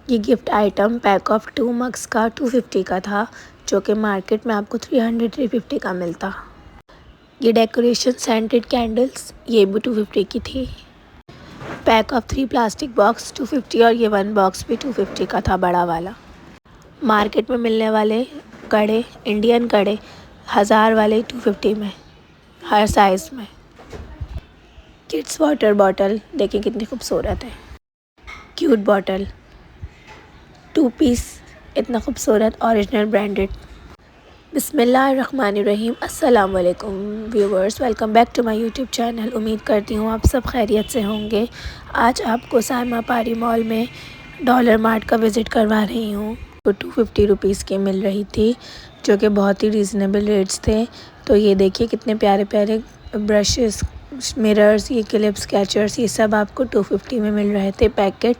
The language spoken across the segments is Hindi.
ये gift item pack of 2 mugs का 250 का था, जो कि मार्केट में आपको 300-350 का मिलता। ये डेकोरेशन सेंटेड कैंडल्स ये भी 250 की थी। पैक ऑफ 3 प्लास्टिक बॉक्स 250 और ये 1 बॉक्स भी 250 का था, बड़ा वाला। मार्केट में मिलने वाले कड़े, इंडियन कड़े 1000 वाले 250 में, हर साइज़ में। किड्स वाटर बॉटल देखिए कितनी खूबसूरत है, क्यूट बॉटल 2 पीस, इतना खूबसूरत ओरिजिनल ब्रांडेड। बिस्मिल्लाहिर्रहमानिर्रहीम, अस्सलाम वालेकुम viewers, welcome back to my YouTube channel. उम्मीद करती हूँ आप सब खैरियत से होंगे। आज आपको साइमा पारी मॉल में डॉलर मार्ट का विज़िट करवा रही हूँ। तो 250 रुपीज़ की मिल रही थी, जो कि बहुत ही रीज़नेबल रेट्स थे। तो ये देखिए कितने प्यारे प्यारे ब्रशेस, मिरर्स, ये क्लिप स्केचर्स, ये सब आपको 250 में मिल रहे थे पैकेट।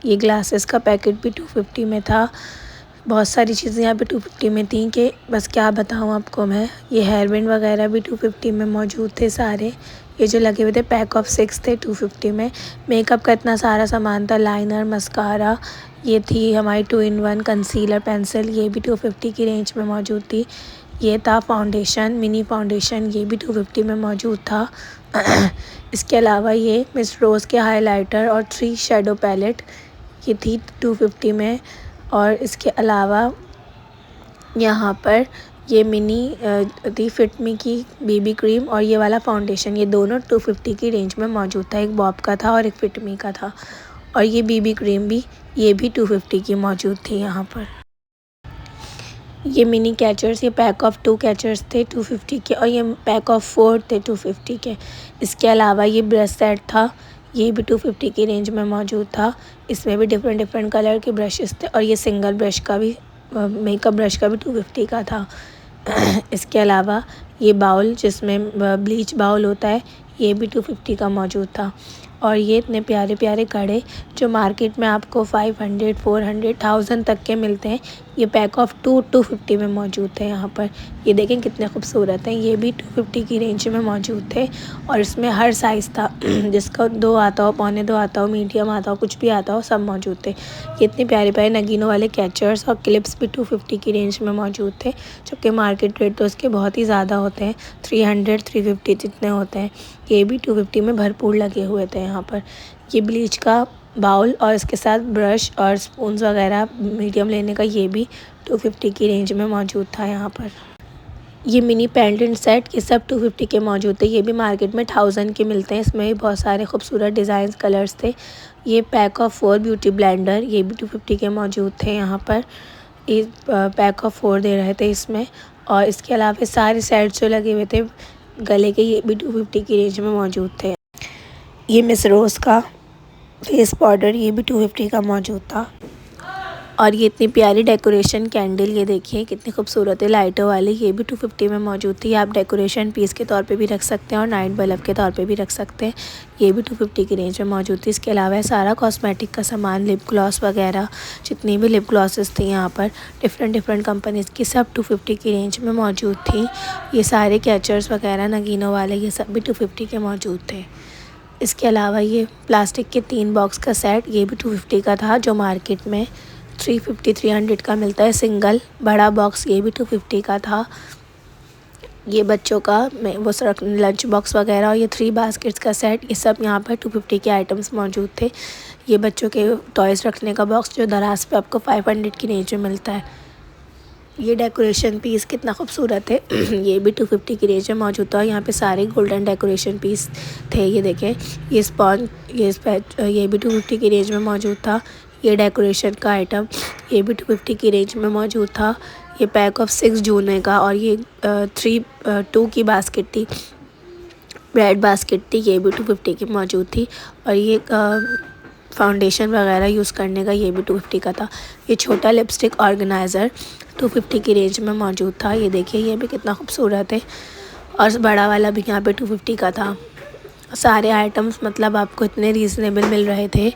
ये ग्लासेस का पैकेट भी 250 में था। बहुत सारी चीज़ें यहाँ पे 250 में थी कि बस क्या बताऊँ आपको मैं। ये हेयर बैंड वगैरह भी 250 में मौजूद थे सारे। ये जो लगे हुए थे पैक ऑफ 6 थे 250 में। मेकअप का इतना सारा सामान था, लाइनर, मस्कारा, ये थी हमारी 2 in 1 कंसीलर पेंसिल, ये भी 250 की रेंज में मौजूद थी। ये था फाउंडेशन, मिनी फाउंडेशन, ये भी 250 में मौजूद था। इसके अलावा ये मिस रोज़ के हाइलाइटर और 3 शेडो पैलेट, ये थी 250 में। और इसके अलावा यहाँ पर ये मिनी थी फिट मी की बीबी क्रीम और ये वाला फाउंडेशन, ये दोनों 250 की रेंज में मौजूद था। एक बॉब का था और एक फिट मी का था। और ये बीबी क्रीम भी, ये भी 250 की मौजूद थी यहाँ पर। ये मिनी कैचर्स, ये पैक ऑफ 2 कैचर्स थे 250 के, और ये पैक ऑफ 4 थे 250 के। इसके अलावा ये ब्रश सेट था, ये भी 250 की रेंज में मौजूद था। इसमें भी डिफरेंट कलर के ब्रशेस थे, और ये सिंगल ब्रश का भी, मेकअप ब्रश का भी 250 का था। इसके अलावा ये बाउल, जिसमें ब्लीच बाउल होता है, ये भी 250 का मौजूद था। और ये इतने प्यारे प्यारे कड़े जो मार्केट में आपको 500, 400, 1000 तक के मिलते हैं, ये पैक ऑफ 250 में मौजूद थे यहाँ पर। ये देखें कितने खूबसूरत हैं, ये भी 250 की रेंज में मौजूद थे। और इसमें हर साइज़ था, जिसका 2 आता हो, पौने 2 आता हो, मीडियम आता हो, कुछ भी आता हो, सब मौजूद थे। ये इतने प्यारे प्यारे नगीनों वाले कैचर्स और क्लिप्स भी 250 की रेंज में मौजूद थे, जबकि मार्केट रेट तो उसके बहुत ही ज़्यादा होते हैं, 300, 350 जितने होते हैं। ये भी 250 में भरपूर लगे हुए थे यहाँ पर। ये ब्लीच का बाउल और इसके साथ ब्रश और स्पून्स वगैरह मीडियम लेने का, ये भी 250 की रेंज में मौजूद था यहाँ पर। ये मिनी पेंडेंट सेट, ये सब 250 के मौजूद थे। ये भी मार्केट में 1000 के मिलते हैं। इसमें भी बहुत सारे खूबसूरत डिज़ाइंस, कलर्स थे। ये पैक ऑफ 4 ब्यूटी ब्लेंडर, ये भी 250 के मौजूद थे यहाँ पर। ये पैक ऑफ 4 दे रहे थे इसमें। और इसके अलावा सारे सेट्स जो लगे हुए थे गले के, ये भी 250 की रेंज में मौजूद थे। ये मिस रोज़ का फेस पाउडर, ये भी 250 का मौजूद था। और ये इतनी प्यारी डेकोरेशन कैंडल, ये देखिए कितनी खूबसूरत है, लाइटों वाली, ये भी 250 में मौजूद थी। आप डेकोरेशन पीस के तौर पे भी रख सकते हैं और नाइट बल्ब के तौर पे भी रख सकते हैं। ये भी 250 की रेंज में मौजूद थी। इसके अलावा सारा कॉस्मेटिक का सामान, लिप ग्लॉस वगैरह, जितनी भी लिप ग्लॉसेस थी यहाँ पर डिफरेंट कंपनीज़ की, सब 250 की रेंज में मौजूद थी। ये सारे कैचर्स वगैरह नगीनों वाले, ये सब भी 250 के मौजूद थे। इसके अलावा ये प्लास्टिक के 3 बॉक्स का सेट, ये भी 250 का था, जो मार्केट में 350, 300 का मिलता है सिंगल। बड़ा बॉक्स, ये भी 250 का था। ये बच्चों का वो लंच बॉक्स वगैरह, और ये 3 बास्केट्स का सेट, ये सब यहाँ पर 250 के आइटम्स मौजूद थे। ये बच्चों के टॉयज़ रखने का बॉक्स, जो दराज पे आपको 500 की रेंज में मिलता है। ये डेकोरेशन पीस कितना खूबसूरत है, ये भी 250 की रेंज में मौजूद था। यहाँ पे सारे गोल्डन डेकोरेशन पीस थे। ये देखें, ये स्पॉन्ज, ये भी 250 की रेंज में मौजूद था। ये डेकोरेशन का आइटम, ये भी 250 की रेंज में मौजूद था। ये पैक ऑफ 6 जूने का, और ये 2 की बास्केट थी, ब्रेड बास्केट थी, ये भी 250 की मौजूद थी। और ये फाउंडेशन वगैरह यूज़ करने का, ये भी 250 का था। ये छोटा लिपस्टिक ऑर्गेनाइज़र 250 की रेंज में मौजूद था। ये देखिए, ये भी कितना खूबसूरत है। और बड़ा वाला भी यहाँ पे 250 का था। सारे आइटम्स मतलब आपको इतने रीज़नेबल मिल रहे थे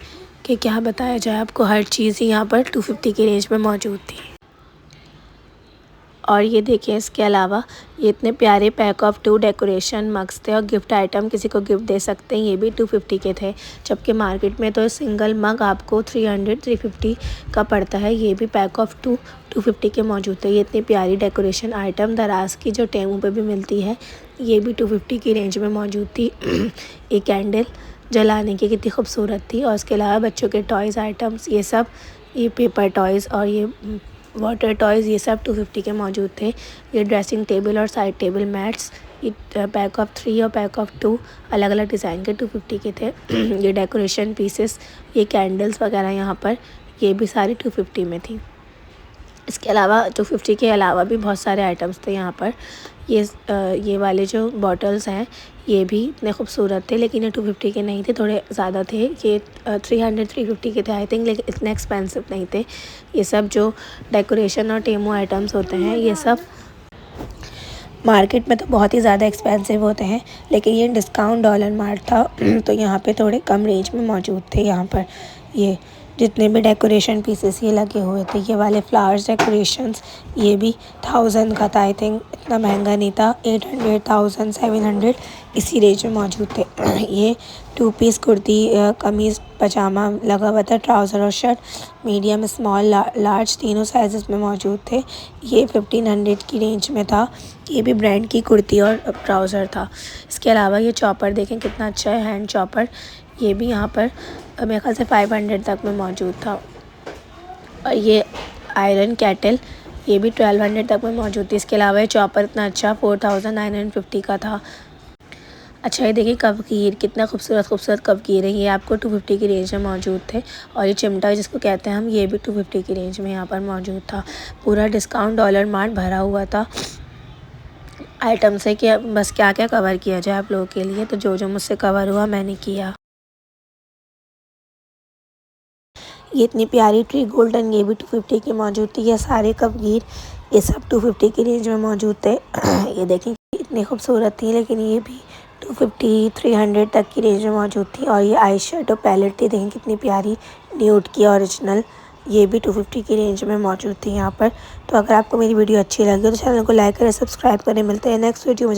कि क्या बताया जाए आपको। हर चीज़ ही यहाँ पर 250 की रेंज में मौजूद थी। और ये देखिए इसके अलावा ये इतने प्यारे पैक ऑफ 2 डेकोरेशन मग्स थे और गिफ्ट आइटम किसी को गिफ्ट दे सकते हैं, ये भी 250 के थे। जबकि मार्केट में तो सिंगल मग आपको 300-350 का पड़ता है। ये भी पैक ऑफ 250 के मौजूद थे। ये इतनी प्यारी डेकोरेशन आइटम दराज की जो टेमू पे भी मिलती है, ये भी 250 की रेंज में मौजूद थी। ये कैंडल जलाने की कितनी खूबसूरत थी। और इसके अलावा बच्चों के टॉयज़ आइटम्स, ये सब, ये पेपर टॉयज़ और ये वाटर टॉयज़, ये सब 250 के मौजूद थे। ये ड्रेसिंग टेबल और साइड टेबल मैट्स, ये पैक ऑफ 3 और पैक ऑफ 2 अलग अलग डिज़ाइन के 250 के थे। ये डेकोरेशन पीसेस, ये कैंडल्स वगैरह यहाँ पर, ये भी सारी 250 में थी। इसके अलावा 250 के अलावा भी बहुत सारे आइटम्स थे यहाँ पर। ये वाले जो बॉटल्स हैं ये भी इतने खूबसूरत थे, लेकिन ये 250 के नहीं थे, थोड़े ज़्यादा थे। ये 300-350 के थे आई थिंक, लेकिन इतने एक्सपेंसिव नहीं थे। ये सब जो डेकोरेशन और टेमो आइटम्स होते हैं, ये सब मार्केट में तो बहुत ही ज़्यादा एक्सपेंसिव होते हैं, लेकिन ये डिस्काउंट डॉलर मार्ट था तो यहाँ पे थोड़े कम रेंज में मौजूद थे। यहाँ पर ये जितने भी डेकोरेशन पीसेस ये लगे हुए थे, ये वाले फ्लावर्स डेकोरेशंस, ये भी 1000 का था आई थिंक, इतना महंगा नहीं था। 800, 1000, 700 इसी रेंज में मौजूद थे। ये 2 पीस कुर्ती कमीज़ पजामा लगा हुआ था, ट्राउज़र और शर्ट, मीडियम स्मॉल लार्ज तीनों साइज़ में मौजूद थे। ये 1500 की रेंज में था। ये भी ब्रांड की कुर्ती और ट्राउज़र था। इसके अलावा ये चॉपर देखें कितना अच्छा है, हैंड चॉपर, ये भी यहाँ पर मेरे ख्याल से 500 तक में मौजूद था। और ये आयरन कैटल, ये भी 1200 तक में मौजूद थी। इसके अलावा ये चॉपर इतना अच्छा 4950 का था। अच्छा ये देखिए कवकीर, कितना खूबसूरत कवकीर है, ये आपको 250 की रेंज में मौजूद थे। और ये चिमटा जिसको कहते हैं हम, ये भी 250 की रेंज में यहाँ पर मौजूद था। पूरा डिस्काउंट डॉलर मार्ट भरा हुआ था आइटम से कि बस क्या क्या कवर किया जाए आप लोगों के लिए। तो जो जो मुझसे कवर हुआ मैंने किया। ये इतनी प्यारी ट्री गोल्डन, ये भी 250 की मौजूद थी। ये सारे कवगीर, ये सब 250 की रेंज में मौजूद थे। ये देखें इतनी खूबसूरत थी, लेकिन ये भी 250-300 तक की रेंज में मौजूद थी। और ये आई शेडो पैलेट थी, देखें कितनी प्यारी, न्यूड की ओरिजिनल, ये भी 250 की रेंज में मौजूद थी यहाँ पर। तो अगर आपको मेरी वीडियो अच्छी लगी तो चैनल को लाइक करें, सब्सक्राइब करें। मिलते हैं नेक्स्ट वीडियो में।